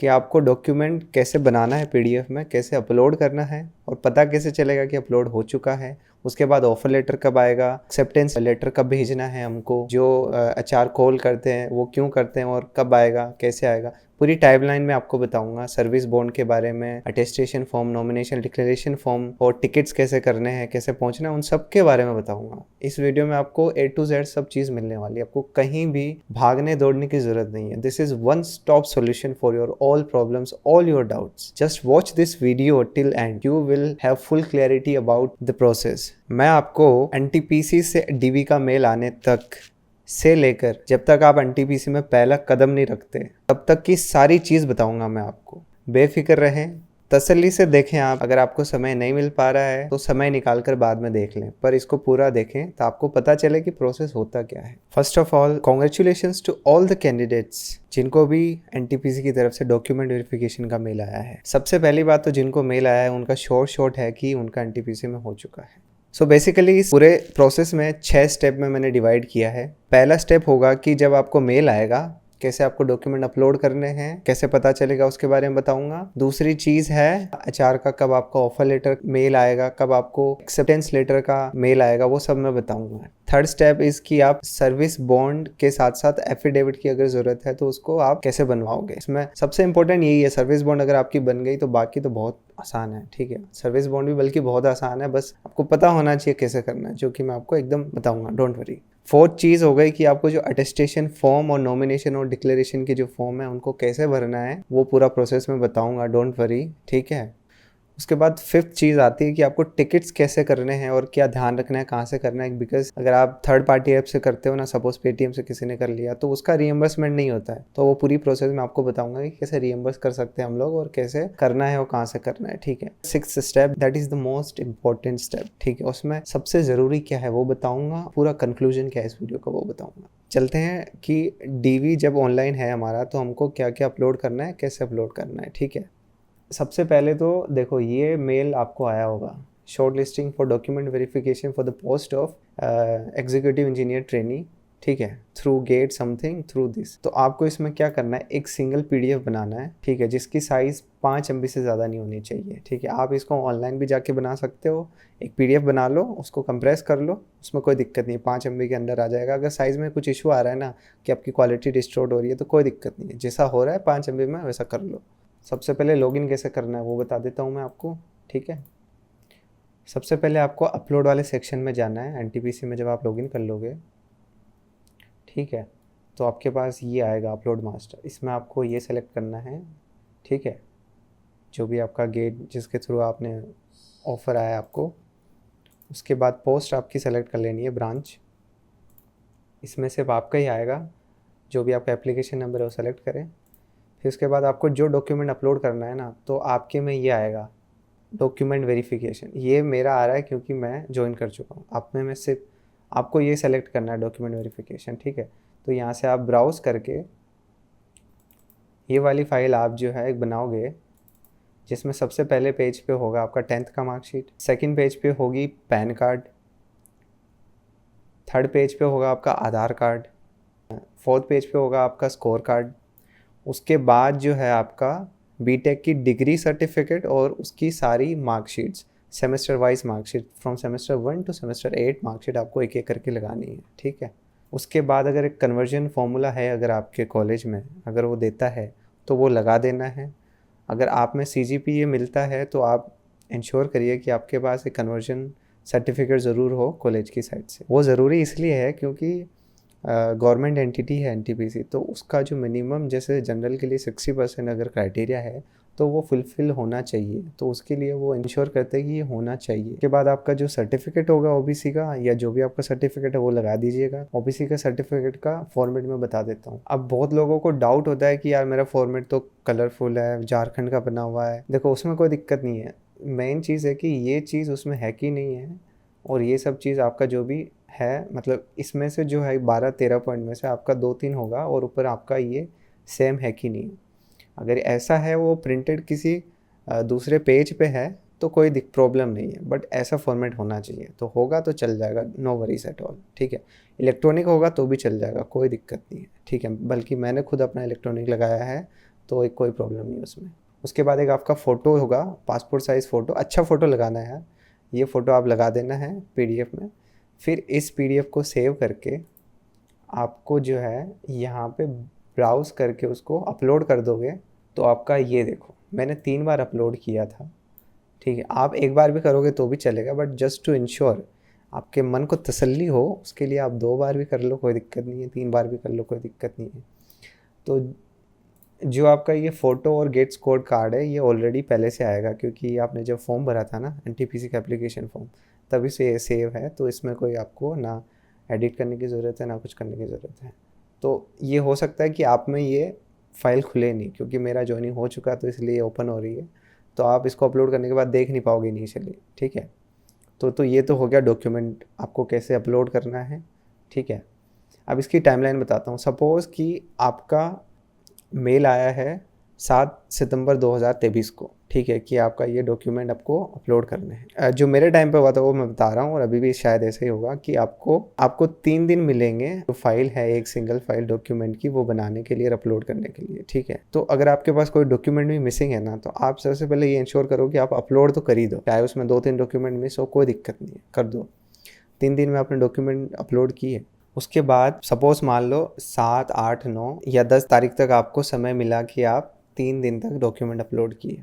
कि आपको डॉक्यूमेंट कैसे बनाना है पीडीएफ में, कैसे अपलोड करना है और पता कैसे चलेगा कि अपलोड हो चुका है। उसके बाद ऑफर लेटर कब आएगा, एक्सेप्टेंस लेटर कब भेजना है हमको, जो एचआर कॉल करते हैं वो क्यों करते हैं और कब आएगा, कैसे आएगा, पूरी टाइमलाइन में आपको बताऊंगा। सर्विस बॉन्ड के बारे में, attestation form, nomination declaration form और टिकट्स कैसे करने हैं, कैसे पहुंचना है, उन सब के बारे में बताऊंगा। इस वीडियो में आपको A to Z सब चीज़ मिलने वाली है। आपको कहीं भी भागने दौड़ने की जरूरत नहीं है। This is one stop solution for your all problems, all your doubts. Just watch this video till and, you will have full clarity about the process. मैं आपको एनटीपीसी से डीवी का मेल आने तक से लेकर जब तक आप एनटीपीसी में पहला कदम नहीं रखते तब तक की सारी चीज़ बताऊंगा मैं आपको। बेफिक्र रहें, तसल्ली से देखें। आप अगर आपको समय नहीं मिल पा रहा है तो समय निकाल कर बाद में देख लें, पर इसको पूरा देखें तो आपको पता चले कि प्रोसेस होता क्या है। First of all, congratulations to all the candidates जिनको भी एनटीपीसी की तरफ से डॉक्यूमेंट वेरिफिकेशन का मेल आया है। सबसे पहली बात तो जिनको मेल आया है उनका शॉर्ट है कि उनका एनटीपीसी में हो चुका है। सो बेसिकली इस पूरे प्रोसेस में 6 स्टेप में मैंने डिवाइड किया है। पहला स्टेप होगा कि जब आपको मेल आएगा, कैसे आपको डॉक्यूमेंट अपलोड करने हैं, कैसे पता चलेगा उसके बारे में बताऊंगा। दूसरी चीज़ है एचआर का कब आपका ऑफर लेटर मेल आएगा, कब आपको एक्सेप्टेंस लेटर का मेल आएगा, वो सब मैं बताऊंगा। थर्ड स्टेप इज कि आप सर्विस बॉन्ड के साथ साथ एफिडेविट की अगर जरूरत है तो उसको आप कैसे बनवाओगे। इसमें सबसे इंपॉर्टेंट यही है, सर्विस बॉन्ड अगर आपकी बन गई तो बाकी तो बहुत आसान है। ठीक है, सर्विस बॉन्ड भी बल्कि बहुत आसान है, बस आपको पता होना चाहिए कैसे करना है, जो कि मैं आपको एकदम बताऊंगा, डोंट वरी। फोर्थ चीज़ हो गई कि आपको जो अटेस्टेशन फॉर्म और नॉमिनेशन और डिक्लेरेशन के जो फॉर्म है उनको कैसे भरना है, वो पूरा प्रोसेस में बताऊंगा, डोंट वरी। ठीक है, उसके बाद फिफ्थ चीज़ आती है कि आपको टिकट्स कैसे करने हैं और क्या ध्यान रखना है, कहाँ से करना है। बिकॉज अगर आप थर्ड पार्टी ऐप से करते हो ना, सपोज पेटीएम से किसी ने कर लिया तो उसका रीएम्बर्समेंट नहीं होता है। तो वो पूरी प्रोसेस में आपको बताऊंगा कि कैसे रीएम्बर्स कर सकते हैं हम लोग और कैसे करना है और कहाँ से करना है। ठीक है, sixth step, that is the most important step. ठीक है, उसमें सबसे ज़रूरी क्या है वो बताऊँगा, पूरा कंक्लूजन क्या है इस वीडियो का वो बताऊँगा। चलते हैं कि डीवी जब ऑनलाइन है हमारा तो हमको क्या क्या अपलोड करना है, कैसे अपलोड करना है। ठीक है, सबसे पहले तो देखो ये मेल आपको आया होगा, short listing for document verification for the post of executive engineer trainee. ठीक है, through get something through this. तो आपको इसमें क्या करना है, एक सिंगल पीडीएफ बनाना है। ठीक है, जिसकी साइज़ 5 MB से ज़्यादा नहीं होनी चाहिए। ठीक है, आप इसको ऑनलाइन भी जाके बना सकते हो। एक पीडीएफ बना लो, उसको कंप्रेस कर लो, उसमें कोई दिक्कत नहीं है, 5 MB के अंदर आ जाएगा। अगर साइज़ में कुछ इशू आ रहा है ना कि आपकी क्वालिटी डिस्टोर्ट हो रही है तो कोई दिक्कत नहीं है, जैसा हो रहा है 5 MB में वैसा कर लो। सबसे पहले लॉगिन कैसे करना है वो बता देता हूँ मैं आपको। ठीक है, सबसे पहले आपको अपलोड वाले सेक्शन में जाना है। एनटीपीसी में जब आप लॉगिन कर लोगे, ठीक है, तो आपके पास ये आएगा अपलोड मास्टर। इसमें आपको ये सेलेक्ट करना है। ठीक है, जो भी आपका गेट जिसके थ्रू आपने ऑफ़र आया आपको, उसके बाद पोस्ट आपकी सेलेक्ट कर लेनी है, ब्रांच। इसमें सिर्फ आपका ही आएगा, जो भी आपका एप्लीकेशन नंबर है वो सेलेक्ट करें। फिर उसके बाद आपको जो डॉक्यूमेंट अपलोड करना है ना, तो आपके में ये आएगा डॉक्यूमेंट वेरिफिकेशन। ये मेरा आ रहा है क्योंकि मैं ज्वाइन कर चुका हूँ। आप में सिर्फ आपको ये सेलेक्ट करना है डॉक्यूमेंट वेरिफिकेशन। ठीक है, तो यहाँ से आप ब्राउज़ करके ये वाली फ़ाइल आप जो है एक बनाओगे, जिसमें सबसे पहले पेज पे होगा आपका 10th का मार्कशीट, सेकंड पेज पे होगी पैन कार्ड, थर्ड पेज पे होगा आपका आधार कार्ड, फोर्थ पेज पे होगा आपका स्कोर कार्ड। उसके बाद जो है आपका बीटेक की डिग्री सर्टिफिकेट और उसकी सारी marksheets, semester wise marksheet from semester 1 to semester 8 marksheet आपको एक एक करके लगानी है। ठीक है, उसके बाद अगर एक कन्वर्जन फार्मूला है अगर आपके कॉलेज में अगर वो देता है तो वो लगा देना है। अगर आप में CGPA मिलता है तो आप इंश्योर करिए कि आपके पास एक कन्वर्जन सर्टिफिकेट ज़रूर हो कॉलेज की साइड से। वो ज़रूरी इसलिए है क्योंकि गवर्नमेंट एंटिटी है एनटीपीसी, तो उसका जो मिनिमम जैसे जनरल के लिए 60% अगर क्राइटेरिया है तो वो फुलफ़िल होना चाहिए। तो उसके लिए वो इंश्योर करते हैं कि ये होना चाहिए। उसके बाद आपका जो सर्टिफिकेट होगा ओबीसी का या जो भी आपका सर्टिफिकेट है वो लगा दीजिएगा। ओबीसी का सर्टिफिकेट का फॉर्मेट मैं बता देता हूँ। अब बहुत लोगों को डाउट होता है कि यार मेरा फॉर्मेट तो कलरफुल है, झारखंड का बना हुआ है। देखो उसमें कोई दिक्कत नहीं है, मेन चीज़ है कि ये चीज़ उसमें है कि नहीं है, और ये सब चीज़ आपका जो भी है, मतलब इसमें से जो है 12-13 पॉइंट में से आपका 2-3 होगा और ऊपर आपका ये सेम है कि नहीं। अगर ऐसा है वो प्रिंटेड किसी दूसरे पेज पे है तो कोई प्रॉब्लम नहीं है, बट ऐसा फॉर्मेट होना चाहिए। तो होगा तो चल जाएगा, नो वरीज एट ऑल। ठीक है, इलेक्ट्रॉनिक होगा तो भी चल जाएगा, कोई दिक्कत नहीं है। ठीक है, बल्कि मैंने खुद अपना इलेक्ट्रॉनिक लगाया है तो एक कोई प्रॉब्लम नहीं है उसमें। उसके बाद एक आपका फ़ोटो होगा, पासपोर्ट साइज़ फ़ोटो, अच्छा फ़ोटो लगाना है यार, ये फ़ोटो आप लगा देना है पीडीएफ में। फिर इस पीडीएफ को सेव करके आपको जो है यहाँ पे ब्राउज़ करके उसको अपलोड कर दोगे, तो आपका ये देखो मैंने 3 बार अपलोड किया था, ठीक है। आप एक बार भी करोगे तो भी चलेगा, बट जस्ट टू इंश्योर आपके मन को तसल्ली हो उसके लिए आप 2 बार भी कर लो कोई दिक्कत नहीं है, 3 बार भी कर लो कोई दिक्कत नहीं है। तो जो आपका ये फ़ोटो और गेट स्कोर कार्ड है ये ऑलरेडी पहले से आएगा, क्योंकि आपने जब फॉर्म भरा था ना एनटीपीसी का एप्लीकेशन फॉर्म, तभी से ये सेव है। तो इसमें कोई आपको ना एडिट करने की ज़रूरत है ना कुछ करने की ज़रूरत है। तो ये हो सकता है कि आप में ये फ़ाइल खुले नहीं, क्योंकि मेरा जॉइनिंग हो चुका तो इसलिए ओपन हो रही है, तो आप इसको अपलोड करने के बाद देख नहीं पाओगे इनिशियली, ठीक है। तो ये तो हो गया डॉक्यूमेंट आपको कैसे अपलोड करना है, ठीक है। अब इसकी टाइमलाइन बताता हूँ। सपोज़ कि आपका मेल आया है 7 सितंबर 2023 को, ठीक है, कि आपका ये डॉक्यूमेंट आपको अपलोड करने हैं। जो मेरे टाइम पे हुआ था वो मैं बता रहा हूँ, और अभी भी शायद ऐसे ही होगा कि आपको 3 दिन मिलेंगे जो फाइल है एक सिंगल फाइल डॉक्यूमेंट की वो बनाने के लिए, अपलोड करने के लिए, ठीक है। तो अगर आपके पास कोई डॉक्यूमेंट भी मिसिंग है ना, तो आप सबसे पहले ये इंश्योर करो कि आप अपलोड तो कर ही दो, चाहे उसमें 2-3 डॉक्यूमेंट मिस हो कोई दिक्कत नहीं है, कर दो। 3 दिन में आपने डॉक्यूमेंट अपलोड किए, उसके बाद सपोज मान लो 7, 8, 9 या 10 तारीख तक आपको समय मिला कि आप 3 दिन तक डॉक्यूमेंट अपलोड किए,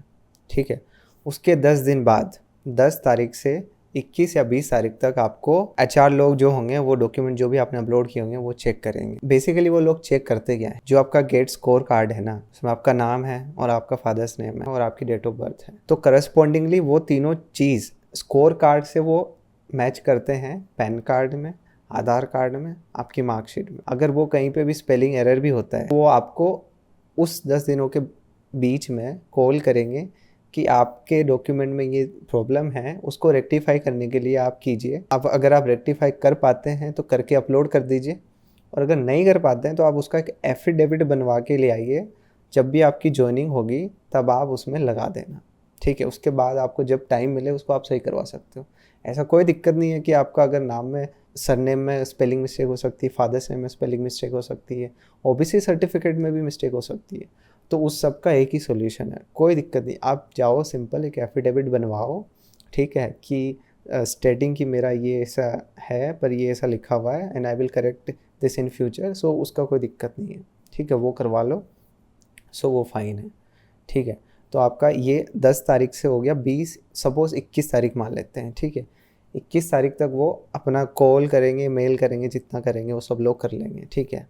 ठीक है। उसके 10 दिन बाद 10 तारीख से 21 या 20 तारीख तक आपको एचआर लोग जो होंगे वो डॉक्यूमेंट जो भी आपने अपलोड किए होंगे वो चेक करेंगे। बेसिकली वो लोग चेक करते क्या है, जो आपका गेट स्कोर कार्ड है ना, उसमें आपका नाम है और आपका फादर्स नेम है और आपकी डेट ऑफ बर्थ है, तो करस्पॉन्डिंगली वो तीनों चीज़ स्कोर कार्ड से वो मैच करते हैं पैन कार्ड में, आधार कार्ड में, आपकी मार्कशीट में। अगर वो कहीं पे भी स्पेलिंग एरर भी होता है वो आपको उस 10 दिनों के बीच में कॉल करेंगे कि आपके डॉक्यूमेंट में ये प्रॉब्लम है, उसको रेक्टिफाई करने के लिए आप कीजिए। अब अगर आप रेक्टिफाई कर पाते हैं तो करके अपलोड कर दीजिए, और अगर नहीं कर पाते हैं तो आप उसका एक एफिडेविट बनवा के ले आइए, जब भी आपकी ज्वाइनिंग होगी तब आप उसमें लगा देना, ठीक है। उसके बाद आपको जब टाइम मिले उसको आप सही करवा सकते हो। ऐसा कोई दिक्कत नहीं है कि आपका अगर नाम में, सरनेम में स्पेलिंग मिस्टेक हो सकती है, फादर्स नेम में स्पेलिंग मिस्टेक हो सकती है, ओबीसी सर्टिफिकेट में भी मिस्टेक हो सकती है, तो उस सब का एक ही सॉल्यूशन है, कोई दिक्कत नहीं। आप जाओ सिंपल एक एफिडेविट बनवाओ, ठीक है, कि स्टेटिंग कि मेरा ये ऐसा है पर ये ऐसा लिखा हुआ है and I will correct this in future, so उसका कोई दिक्कत नहीं है, ठीक है, वो करवा लो, सो वो फाइन है, ठीक है। तो आपका ये 10 तारीख से हो गया, 20 सपोज़ 21 तारीख मान लेते हैं, ठीक है। 21 तारीख तक वो अपना कॉल करेंगे, मेल करेंगे, जितना करेंगे वो सब लोग कर लेंगे, ठीक है।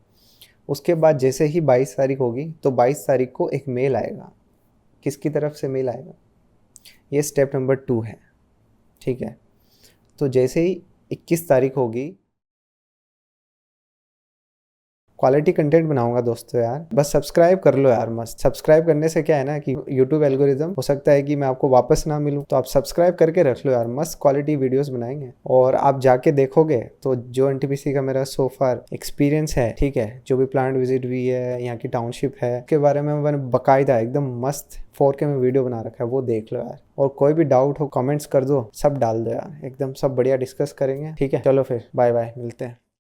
उसके बाद जैसे ही 22 तारीख होगी तो 22 तारीख को एक मेल आएगा। किसकी तरफ से मेल आएगा, ये स्टेप नंबर 2 है, ठीक है। तो जैसे ही 21 तारीख होगी, क्वालिटी कंटेंट बनाऊंगा दोस्तों यार, बस सब्सक्राइब कर लो यार, मस्त सब्सक्राइब करने से क्या है ना कि यूट्यूब एल्गोरिदम हो सकता है कि मैं आपको वापस ना मिलूं, तो आप सब्सक्राइब करके रख लो यार, मस्त क्वालिटी वीडियोस बनाएंगे। और आप जाके देखोगे तो जो एनटीपीसी का मेरा सो फार एक्सपीरियंस है, ठीक है, जो भी प्लांट विजिट हुई है, यहाँ की टाउनशिप है, के बारे में मैंने बाकायदा एकदम मस्त 4K में वीडियो बना रखा है, वो देख लो यार। और कोई भी डाउट हो कमेंट्स कर दो, सब डाल दो यार, एकदम सब बढ़िया डिस्कस करेंगे, ठीक है। चलो फिर बाय बाय, मिलते हैं।